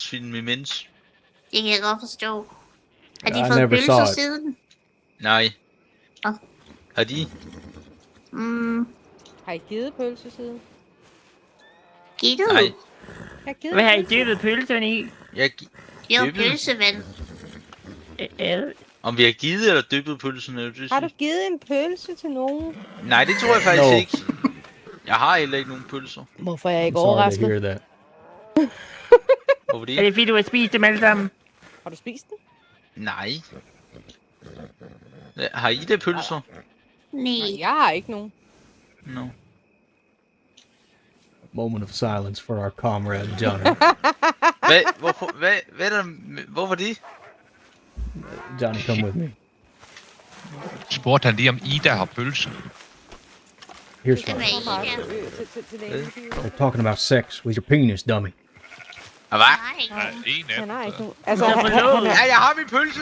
pølsefilm imens. Det kan jeg godt forstå. Har de I fået never saw pølser it. siden? Nej. Nå. Har de? Har I givet pølse siden? Givet? Nej. Jeg har givet Hvad har I pølse. dyppet pølserne i? Jeg Jo, dyppet. pølsevand. Om vi har givet eller dyppet pølsen, er det Har du givet en pølse til nogen? Nej, det tror jeg faktisk No. ikke. Jeg har heller ikke nogen pølser. Hvorfor er jeg I'm ikke sorry to overrasket? hear that. Hvorfor Er det? det fordi, du har spist dem alle sammen? Har du spist den? Nej. Har I det pølser? Nej. Nej, jeg har ikke nogen. No. Moment of silence for our comrade Johnny. Hvorfor det? Johnny, come with me. Spurgte han lige, om Ida har pølse? Here's Det kan fun. være Bare ikke. til naboen. They're talking about sex with your penis, dummy. Hvad? Nej. Nej, en af Han har dem. ikke nogen. Altså, Så han forlovet. er... Ja, jeg har min pølse!